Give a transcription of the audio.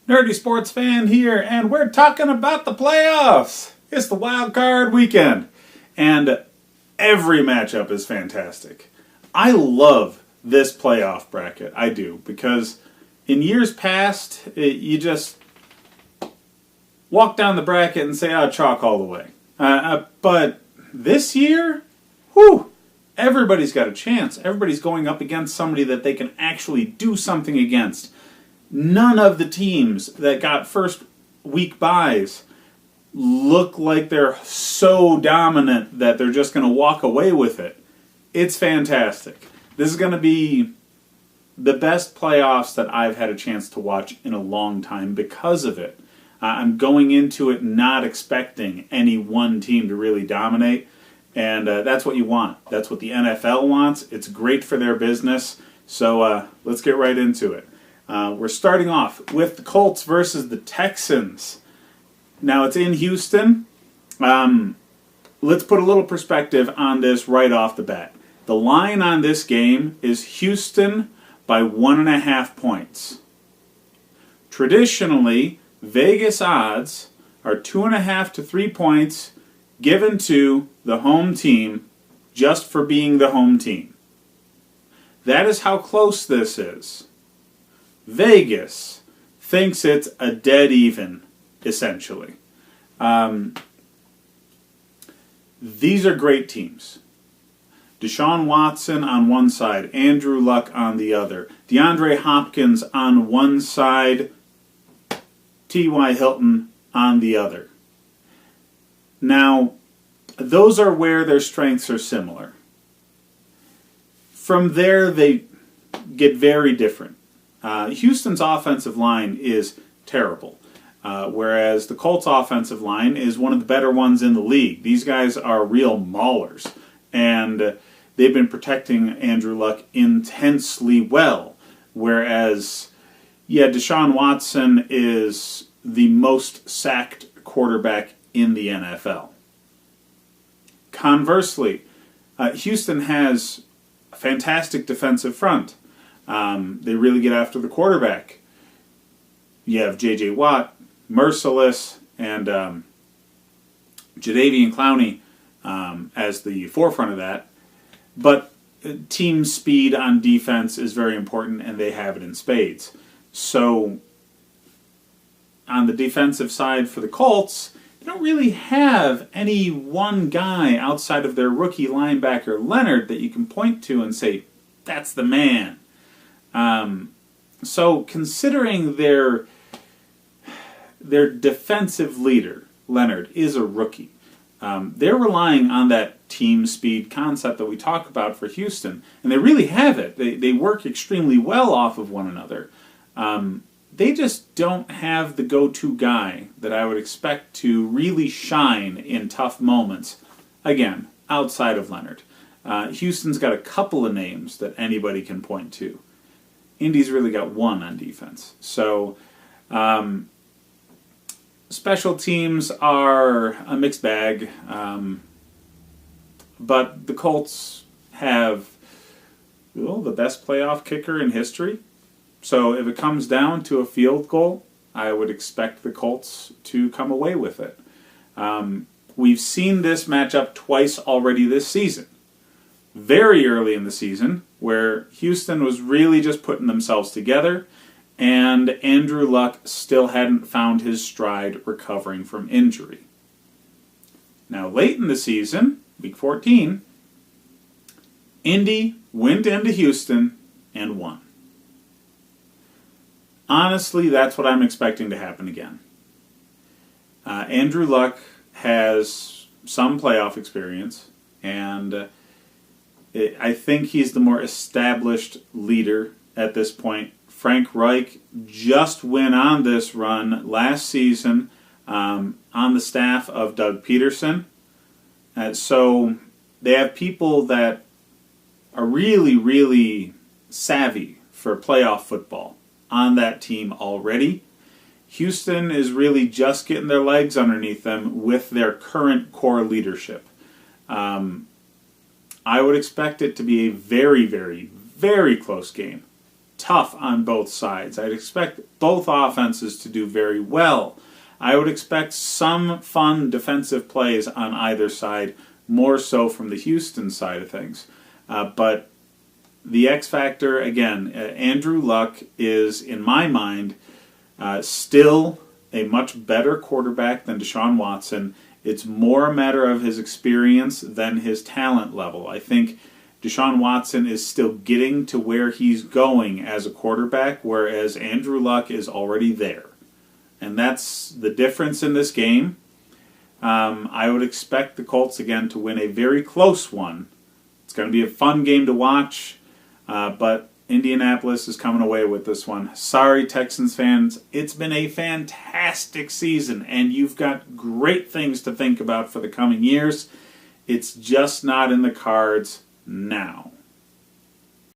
Nerdy Sports Fan here, and we're talking about the playoffs. It's the wild card weekend, and every matchup is fantastic. I love this playoff bracket. I do, because in years past, you just walk down the bracket and say, chalk all the way. But this year, everybody's got a chance. Everybody's going up against somebody that they can actually do something against. None of the teams that got first week byes look like they're so dominant that they're just going to walk away with it. It's fantastic. This is going to be the best playoffs that I've had a chance to watch in a long time because of it. I'm going into it not expecting any one team to really dominate, and that's what you want. That's what the NFL wants. It's great for their business, so let's get right into it. We're starting off with the Colts versus the Texans. Now, it's in Houston. Let's put a little perspective on this right off the bat. The line on this game is Houston by 1.5 points. Traditionally, Vegas odds are 2.5 to 3 points given to the home team just for being the home team. That is how close this is. Vegas thinks it's a dead even, essentially. These are great teams. Deshaun Watson on one side, Andrew Luck on the other, DeAndre Hopkins on one side, T.Y. Hilton on the other. Now, those are where their strengths are similar. From there, they get very different. Houston's offensive line is terrible, whereas the Colts' offensive line is one of the better ones in the league. These guys are real maulers, and they've been protecting Andrew Luck intensely well, whereas, Deshaun Watson is the most sacked quarterback in the NFL. Conversely, Houston has a fantastic defensive front. They really get after the quarterback. You have J.J. Watt, Merciless, and Jadeveon Clowney as the forefront of that. But team speed on defense is very important, and they have it in spades. So, on the defensive side for the Colts, they don't really have any one guy outside of their rookie linebacker Leonard that you can point to and say, that's the man. So considering their defensive leader, Leonard, is a rookie, they're relying on that team speed concept that we talk about for Houston, and they really have it. They work extremely well off of one another. They just don't have the go-to guy that I would expect to really shine in tough moments, again, outside of Leonard. Houston's got a couple of names that anybody can point to. Indy's really got one on defense. So, special teams are a mixed bag. But the Colts have the best playoff kicker in history. So if it comes down to a field goal, I would expect the Colts to come away with it. We've seen this matchup twice already this season. Very early in the season, where Houston was really just putting themselves together, and Andrew Luck still hadn't found his stride recovering from injury. Now, late in the season, week 14, Indy went into Houston and won. Honestly, that's what I'm expecting to happen again. Andrew Luck has some playoff experience, and I think he's the more established leader at this point. Frank Reich just went on this run last season on the staff of Doug Peterson. So they have people that are really, really savvy for playoff football on that team already. Houston is really just getting their legs underneath them with their current core leadership. I would expect it to be a very, very, very close game. tough on both sides. I'd expect both offenses to do very well. I would expect some fun defensive plays on either side, more so from the Houston side of things. But the X factor, again, Andrew Luck is, in my mind, still a much better quarterback than Deshaun Watson. It's more a matter of his experience than his talent level. I think Deshaun Watson is still getting to where he's going as a quarterback, whereas Andrew Luck is already there. And that's the difference in this game. I would expect the Colts, again, to win a very close one. It's going to be a fun game to watch, but Indianapolis is coming away with this one. Sorry, Texans fans. It's been a fantastic season, and you've got great things to think about for the coming years. It's just not in the cards now.